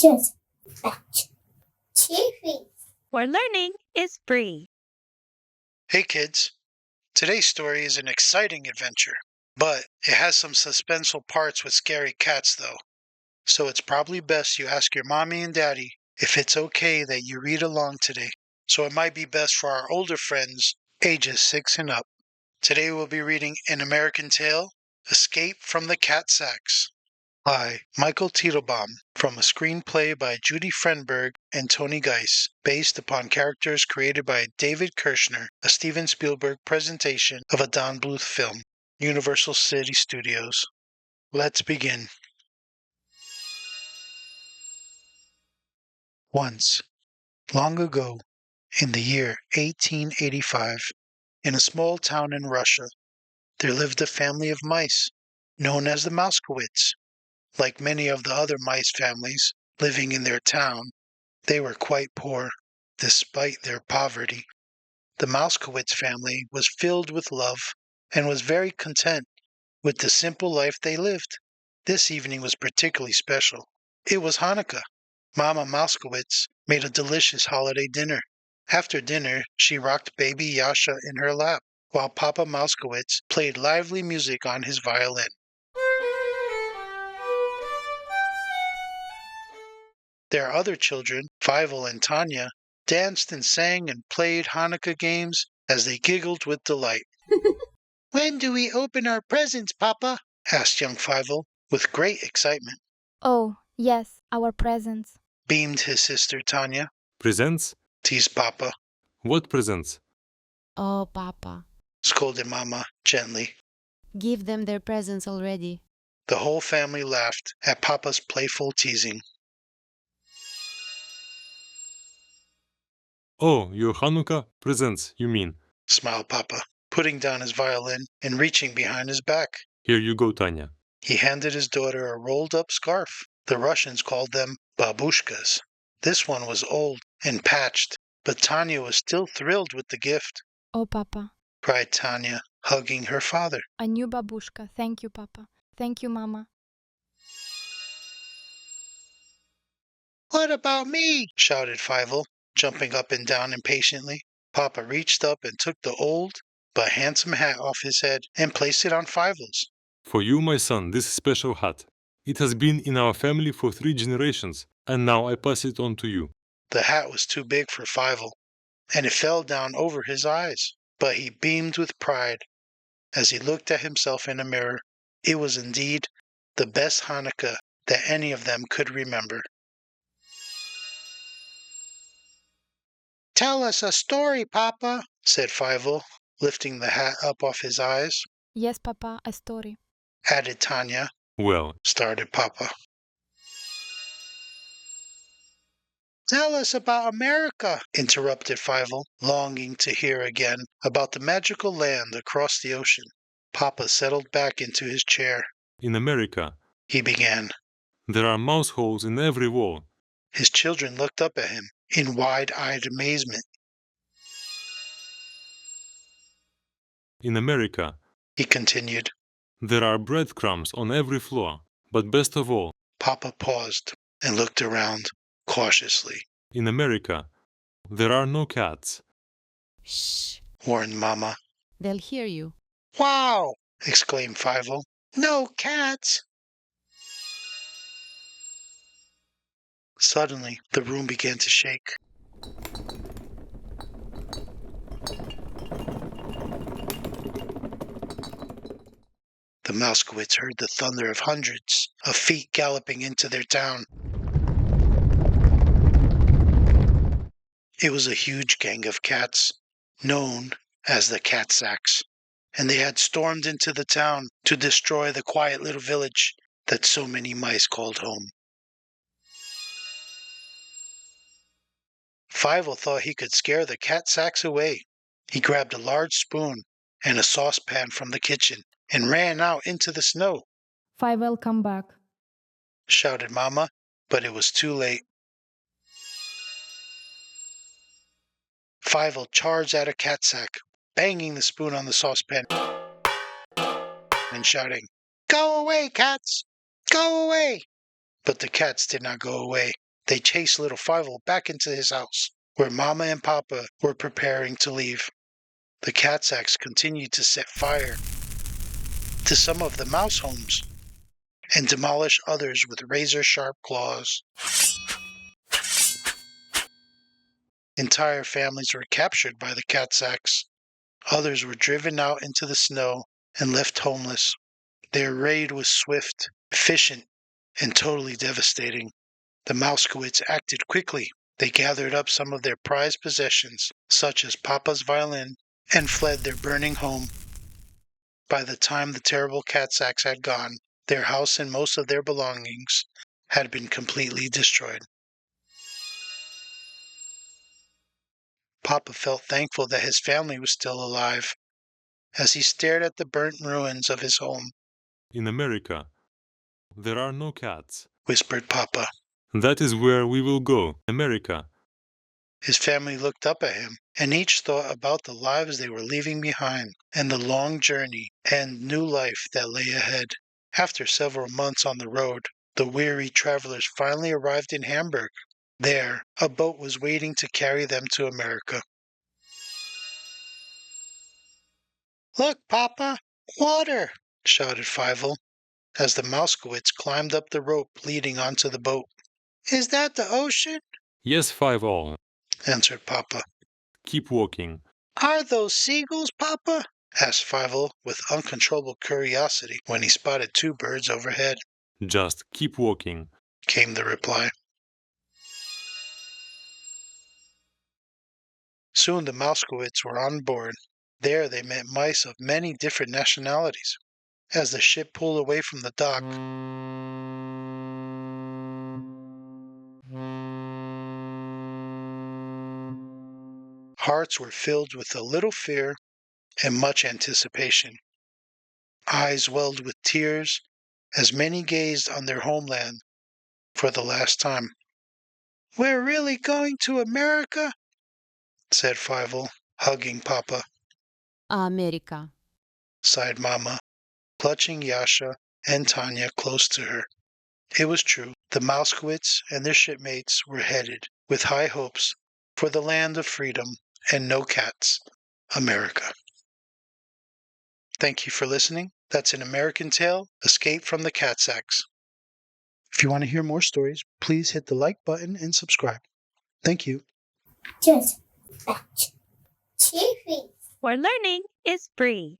Just batch. TV. Where learning is free. Hey kids, today's story is an exciting adventure, but it has some suspenseful parts with scary cats though. So it's probably best you ask your mommy and daddy if it's okay that you read along today. So it might be best for our older friends, ages 6 and up. Today we'll be reading An American Tale, Escape from the Catsacks by Michael Titelbaum from a screenplay by Judy Frenberg and Tony Geis, based upon characters created by David Kirshner, a Steven Spielberg presentation of a Don Bluth film, Universal City Studios. Let's begin. Once, long ago, in the year 1885, in a small town in Russia, there lived a family of mice known as the Mousekewitz. Like many of the other mice families living in their town, they were quite poor, despite their poverty. The Mousekewitz family was filled with love and was very content with the simple life they lived. This evening was particularly special. It was Hanukkah. Mama Mousekewitz made a delicious holiday dinner. After dinner, she rocked baby Yasha in her lap, while Papa Mousekewitz played lively music on his violin. Their other children, Fievel and Tanya, danced and sang and played Hanukkah games as they giggled with delight. When do we open our presents, Papa? Asked young Fievel with great excitement. Oh, yes, our presents. Beamed his sister Tanya. Presents? Teased Papa. What presents? Oh, Papa, Scolded Mama gently. give them their presents already. The whole family laughed at Papa's playful teasing. Oh, your Hanukkah presents, you mean. Smiled Papa, putting down his violin and reaching behind his back. Here you go, Tanya. He handed his daughter a rolled-up scarf. The Russians called them babushkas. This one was old and patched, but Tanya was still thrilled with the gift. Oh, Papa, Cried Tanya, hugging her father. a new babushka. Thank you, Papa. Thank you, Mama. What about me? Shouted Fievel, jumping up and down impatiently. Papa reached up and took the old but handsome hat off his head and placed it on Fievel's. For you, my son, this special hat. It has been in our family for 3 generations, and now I pass it on to you. The hat was too big for Fievel, and it fell down over his eyes, but he beamed with pride as he looked at himself in a mirror. It was indeed the best Hanukkah that any of them could remember. Tell us a story, Papa, said Fievel, lifting the hat up off his eyes. Yes, Papa, a story. Added Tanya. Well, Started Papa. Tell us about America, interrupted Fievel, longing to hear again about the magical land across the ocean. Papa settled back into his chair. in America, He began. there are mouse holes in every wall. His children looked up at him in wide-eyed amazement. In America, He continued. there are breadcrumbs on every floor. But best of all, Papa paused and looked around cautiously. in America, there are no cats. Shh, Warned Mama. they'll hear you. Wow! Exclaimed Fievel. No cats! Suddenly, the room began to shake. The Mousekewitz heard the thunder of hundreds of feet galloping into their town. It was a huge gang of cats, known as the Catsacks, and they had stormed into the town to destroy the quiet little village that so many mice called home. Fievel thought he could scare the Catsacks away. He grabbed a large spoon and a saucepan from the kitchen and ran out into the snow. Fievel, come back. Shouted Mama, but it was too late. Fievel charged at a catsack, banging the spoon on the saucepan and shouting, Go away, cats! Go away! But the cats did not go away. They chased little Fievel back into his house, where Mama and Papa were preparing to leave. The Catsacks continued to set fire to some of the mouse homes and demolish others with razor-sharp claws. Entire families were captured by the Catsacks. Others were driven out into the snow and left homeless. Their raid was swift, efficient, and totally devastating. The Mousekewitz acted quickly. They gathered up some of their prized possessions, such as Papa's violin, and fled their burning home. By the time the terrible Catsacks had gone, their house and most of their belongings had been completely destroyed. Papa felt thankful that his family was still alive, as he stared at the burnt ruins of his home. In America, there are no cats. Whispered Papa. That is where we will go, America. His family looked up at him, and each thought about the lives they were leaving behind, and the long journey and new life that lay ahead. After several months on the road, the weary travelers finally arrived in Hamburg. There, a boat was waiting to carry them to America. "Look, Papa! Water!" shouted Fievel, as the Mousekewitz climbed up the rope leading onto the boat. "Is that the ocean?" Yes, Fievel. answered Papa. Keep walking. "Are those seagulls, Papa?" asked Fievel with uncontrollable curiosity when he spotted two birds overhead. Just keep walking. Came the reply. Soon the Mousekewitz were on board. There they met mice of many different nationalities. As the ship pulled away from the dock, hearts were filled with a little fear and much anticipation. Eyes welled with tears as many gazed on their homeland for the last time. "We're really going to America?" said Fievel, hugging Papa. America. Sighed Mama, clutching Yasha and Tanya close to her. It was true. The Mousekewitz and their shipmates were headed, with high hopes, for the land of freedom and no cats, America. Thank you for listening. That's An American Tale, Escape from the Catsacks. If you want to hear more stories, please hit the like button and subscribe. Thank you. Just batch. TV. Where learning is free.